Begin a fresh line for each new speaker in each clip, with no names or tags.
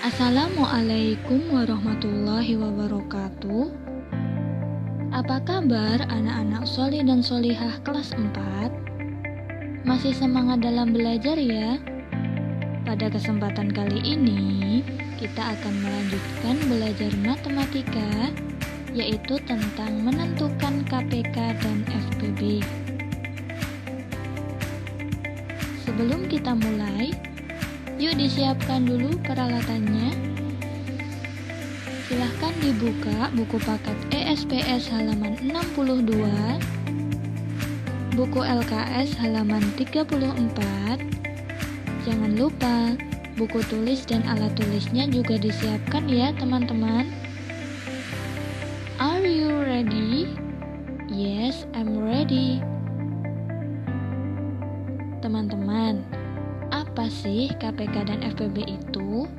Assalamualaikum warahmatullahi wabarakatuh. Apa kabar anak-anak sholih dan sholihah kelas 4? Masih semangat dalam belajar ya? Pada kesempatan kali ini, kita akan melanjutkan belajar matematika, yaitu tentang menentukan KPK dan FPB. Sebelum kita mulai, yuk disiapkan dulu peralatannya. Silahkan dibuka buku paket ESPS halaman 62, buku LKS halaman 34. Jangan lupa, buku tulis dan alat tulisnya juga disiapkan ya teman-teman. Are you ready? Yes, I'm ready. Teman-teman, apa sih KPK dan FPB itu?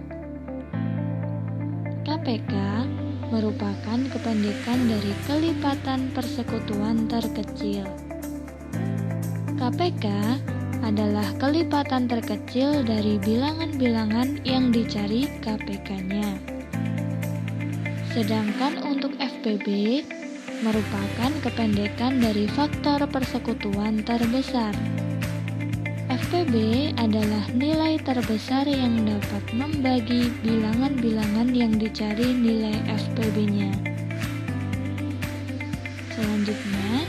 KPK merupakan kependekan dari kelipatan persekutuan terkecil. KPK adalah kelipatan terkecil dari bilangan-bilangan yang dicari KPK-nya. Sedangkan untuk FPB merupakan kependekan dari faktor persekutuan terbesar. FPB adalah nilai terbesar yang dapat membagi bilangan-bilangan yang dicari nilai FPB-nya. Selanjutnya,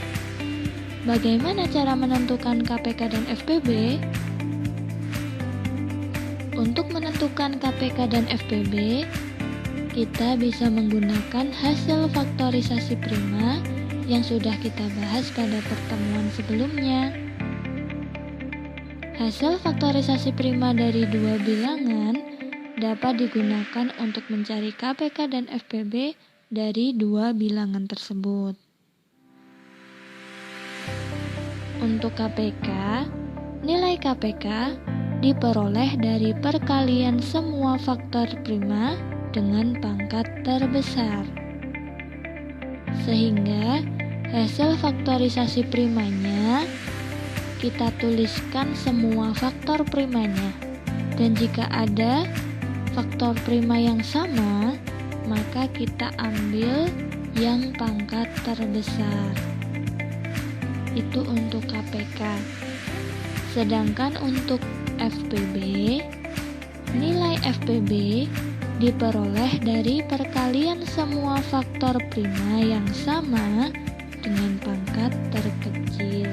bagaimana cara menentukan KPK dan FPB? Untuk menentukan KPK dan FPB, kita bisa menggunakan hasil faktorisasi prima yang sudah kita bahas pada pertemuan sebelumnya. Hasil faktorisasi prima dari dua bilangan dapat digunakan untuk mencari KPK dan FPB dari dua bilangan tersebut. Untuk KPK, nilai KPK diperoleh dari perkalian semua faktor prima dengan pangkat terbesar. Sehingga hasil faktorisasi primanya kita tuliskan semua faktor primanya, dan jika ada faktor prima yang sama, maka kita ambil yang pangkat terbesar. Itu untuk KPK. Sedangkan untuk FPB, nilai FPB diperoleh dari perkalian semua faktor prima yang sama dengan pangkat terkecil.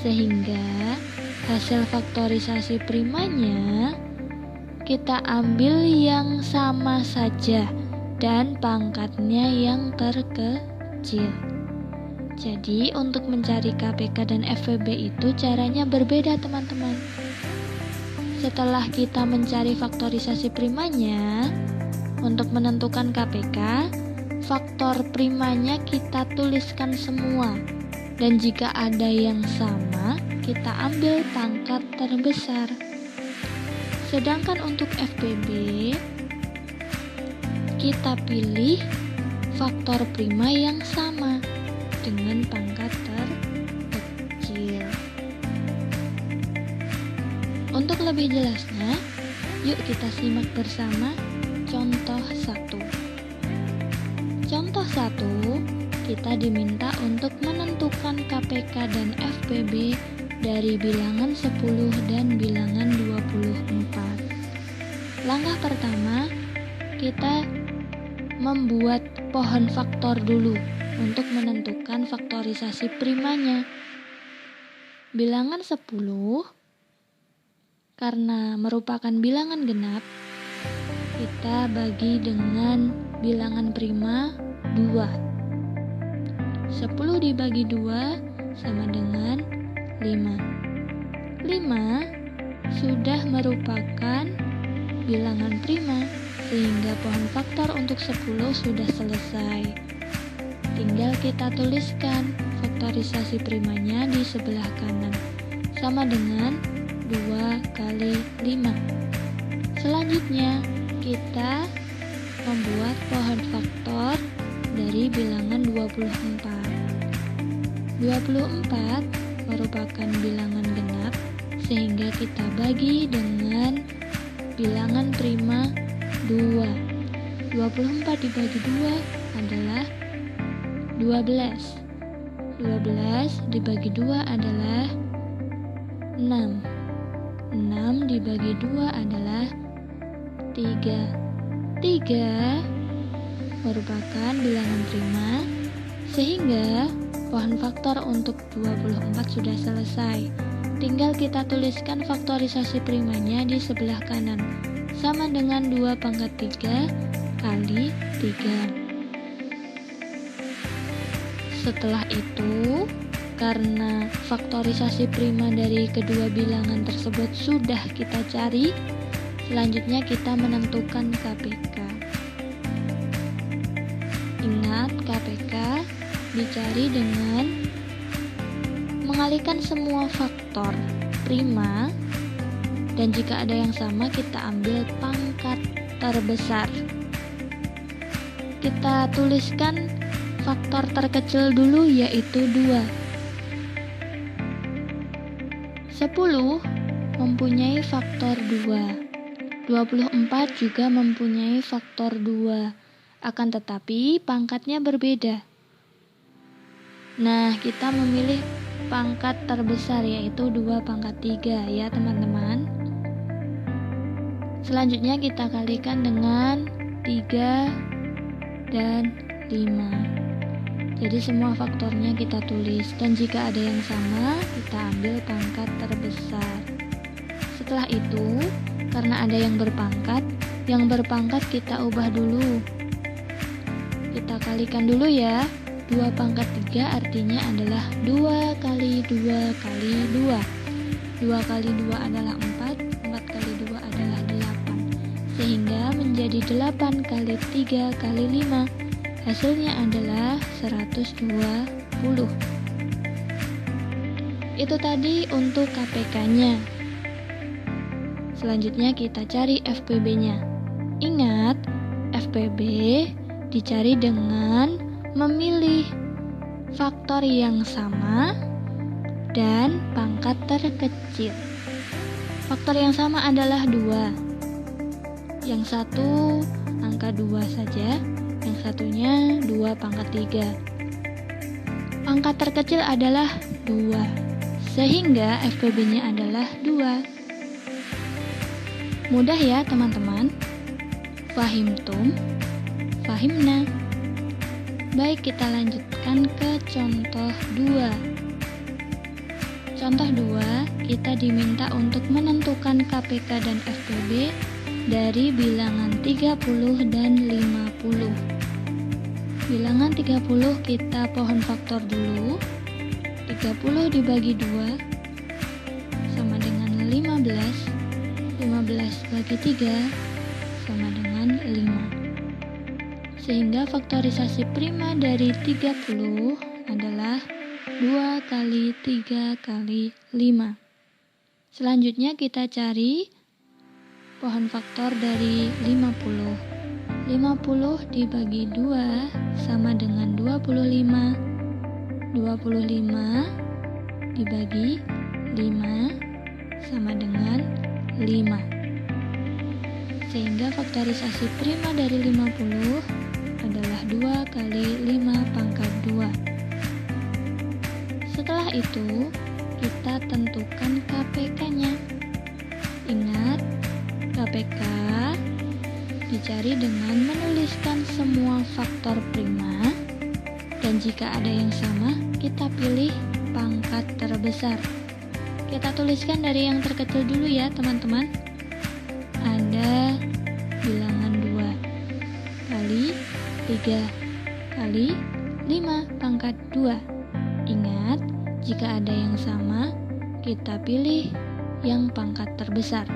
Sehingga hasil faktorisasi primanya kita ambil yang sama saja dan pangkatnya yang terkecil. Jadi untuk mencari KPK dan FPB itu caranya berbeda teman-teman. Setelah kita mencari faktorisasi primanya, untuk menentukan KPK, faktor primanya kita tuliskan semua. Dan jika ada yang sama, kita ambil pangkat terbesar. Sedangkan untuk FPB, kita pilih faktor prima yang sama dengan pangkat terkecil. Untuk lebih jelasnya, yuk kita simak bersama contoh 1. Contoh 1, kita diminta untuk menentukan KPK dan FPB dari bilangan 10 dan bilangan 24. Langkah pertama, kita membuat pohon faktor dulu untuk menentukan faktorisasi primanya. Bilangan 10, karena merupakan bilangan genap, kita bagi dengan bilangan prima 2. 10 dibagi 2 sama dengan 5. 5 sudah merupakan bilangan prima, sehingga pohon faktor untuk 10 sudah selesai. Tinggal kita tuliskan faktorisasi primanya di sebelah kanan, sama dengan 2 kali 5. Selanjutnya, kita membuat pohon faktor dari bilangan 24. 24 merupakan bilangan genap, sehingga kita bagi dengan bilangan prima 2. 24 dibagi 2 adalah 12. 12 dibagi 2 adalah 6. 6 dibagi 2 adalah 3. 3 merupakan bilangan prima, sehingga pohon faktor untuk 24 sudah selesai. Tinggal kita tuliskan faktorisasi primanya di sebelah kanan, sama dengan 2 pangkat 3 kali 3. Setelah itu, karena faktorisasi prima dari kedua bilangan tersebut sudah kita cari, selanjutnya kita menentukan KPK. Ingat, KPK dicari dengan mengalihkan semua faktor prima, dan jika ada yang sama kita ambil pangkat terbesar. Kita tuliskan faktor terkecil dulu, yaitu 2. 10 mempunyai faktor 2. 24 juga mempunyai faktor 2. Akan tetapi pangkatnya berbeda. Nah, kita memilih pangkat terbesar, yaitu 2 pangkat 3 ya teman-teman. Selanjutnya kita kalikan dengan 3 dan 5. Jadi semua faktornya kita tulis, dan jika ada yang sama kita ambil pangkat terbesar. Setelah itu, karena ada yang berpangkat kita ubah dulu. Kita kalikan dulu ya. 2 pangkat 3 artinya adalah 2 kali 2 kali 2. 2 kali 2 adalah 4, 4 kali 2 adalah 8. Sehingga menjadi 8 kali 3 kali 5. Hasilnya adalah 120. Itu tadi untuk KPK-nya. Selanjutnya kita cari FPB-nya. Ingat, FPB dicari dengan memilih faktor yang sama dan pangkat terkecil. Faktor yang sama adalah 2. Yang satu angka 2 saja, yang satunya 2 pangkat 3. Pangkat terkecil adalah 2, sehingga FPB-nya adalah 2. Mudah ya teman-teman? Fahimtum? Fahimna? Baik, kita lanjutkan ke contoh 2. Contoh 2, kita diminta untuk menentukan KPK dan FPB dari bilangan 30 dan 50. Bilangan 30 kita pohon faktor dulu. 30 dibagi 2 sama dengan 15. 15 bagi 3 sama dengan 5. Sehingga faktorisasi prima dari 30 adalah 2 kali 3 kali 5. Selanjutnya kita cari pohon faktor dari 50. 50 dibagi 2 sama dengan 25. 25 dibagi 5 sama dengan 5. Sehingga faktorisasi prima dari 50 adalah 2 kali 5 pangkat 2. Setelah itu, kita tentukan KPK-nya. Ingat, KPK dicari dengan menuliskan semua faktor prima, dan jika ada yang sama, kita pilih pangkat terbesar. Kita tuliskan dari yang terkecil dulu ya teman-teman. Ada bilangan 2 kali 3 kali 5 pangkat 2. Ingat, jika ada yang sama, kita pilih yang pangkat terbesar.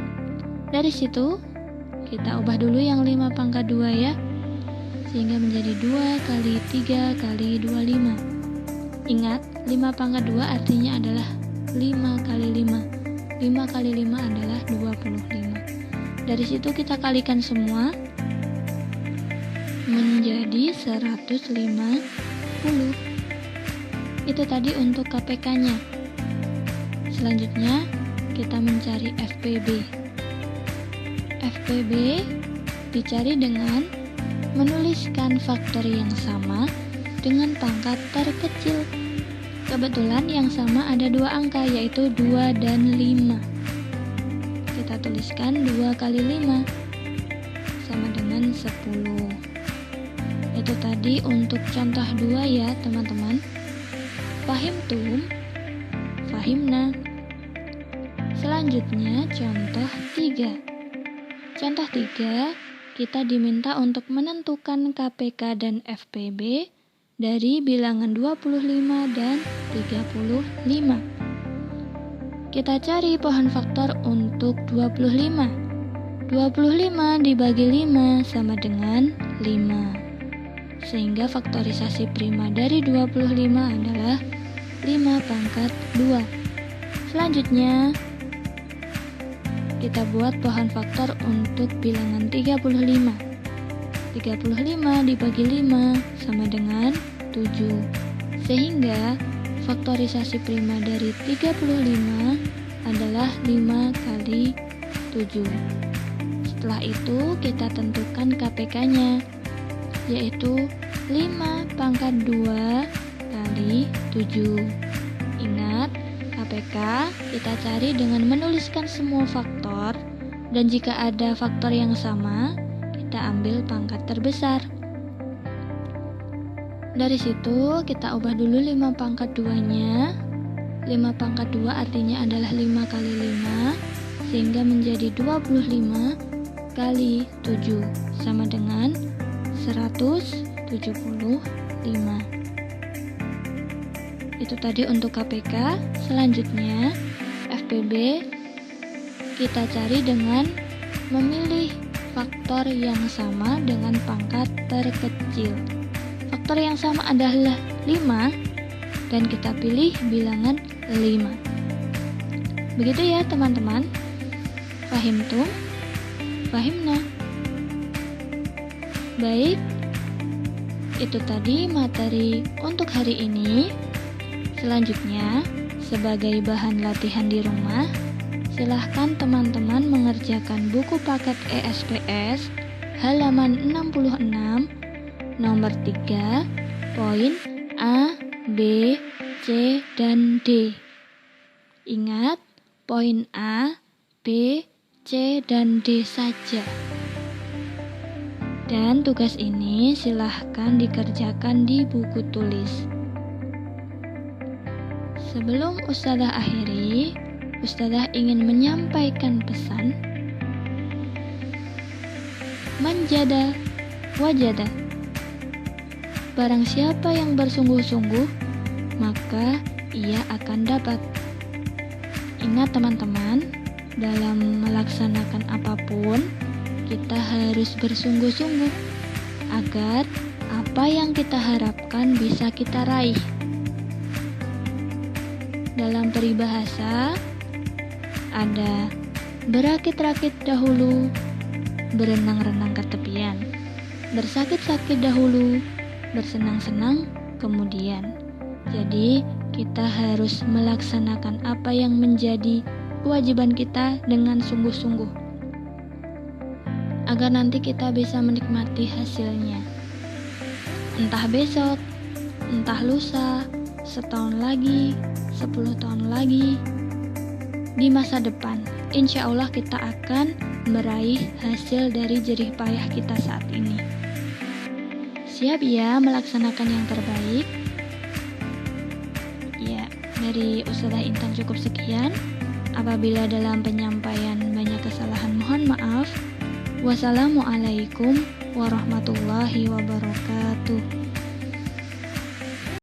Dari situ, kita ubah dulu yang 5 pangkat 2 ya, sehingga menjadi 2 kali 3 kali 25. Ingat, 5 pangkat 2 artinya adalah 5 kali 5. 5 kali 5 adalah 25. Dari situ kita kalikan semua menjadi 150. Itu tadi untuk KPK-nya. Selanjutnya kita mencari FPB. FPB dicari dengan menuliskan faktor yang sama dengan pangkat terkecil. Kebetulan yang sama ada dua angka, yaitu 2 dan 5. Kita tuliskan 2 kali 5 sama dengan 10. Itu tadi untuk contoh 2 ya teman-teman. Fahimtum, fahimna. Selanjutnya contoh 3. Contoh 3, kita diminta untuk menentukan KPK dan FPB dari bilangan 25 dan 35. Kita cari pohon faktor untuk 25. 25 dibagi 5 sama dengan 5. Sehingga faktorisasi prima dari 25 adalah 5 pangkat 2. Selanjutnya kita buat pohon faktor untuk bilangan 35. 35 dibagi 5 sama dengan 7. Sehingga faktorisasi prima dari 35 adalah 5 kali 7. Setelah itu kita tentukan KPK-nya, yaitu 5 pangkat 2 kali 7. Ingat, KPK kita cari dengan menuliskan semua faktor, dan jika ada faktor yang sama, kita ambil pangkat terbesar. Dari situ kita ubah dulu 5 pangkat 2-nya. 5 pangkat 2 artinya adalah 5 kali 5, sehingga menjadi 25 kali 7 sama dengan 175. Itu tadi untuk KPK. Selanjutnya FPB kita cari dengan memilih faktor yang sama dengan pangkat terkecil. Faktor yang sama adalah 5 dan kita pilih bilangan 5. Begitu ya teman-teman. Fahimtum, fahimna. Baik, itu tadi materi untuk hari ini. Selanjutnya, sebagai bahan latihan di rumah, silahkan teman-teman mengerjakan buku paket ESPS halaman 66 nomor 3 poin A, B, C, dan D. Ingat, poin A, B, C, dan D saja. Dan tugas ini silahkan dikerjakan di buku tulis. Sebelum Ustadzah akhiri, Ustadzah ingin menyampaikan pesan. Manjada wajada. Barang siapa yang bersungguh-sungguh, maka ia akan dapat. Ingat teman-teman, dalam melaksanakan apapun, kita harus bersungguh-sungguh agar apa yang kita harapkan bisa kita raih. Dalam peribahasa ada berakit-rakit dahulu, berenang-renang ke tepian, bersakit-sakit dahulu, bersenang-senang kemudian. Jadi kita harus melaksanakan apa yang menjadi kewajiban kita dengan sungguh-sungguh, agar nanti kita bisa menikmati hasilnya. Entah besok, entah lusa, setahun lagi, 10 tahun lagi, di masa depan, insya Allah kita akan meraih hasil dari jerih payah kita saat ini. Siap ya melaksanakan yang terbaik? Ya, dari Ustadzah Intan cukup sekian. Apabila dalam penyampaian banyak kesalahan, mohon maaf. Wassalamualaikum warahmatullahi wabarakatuh.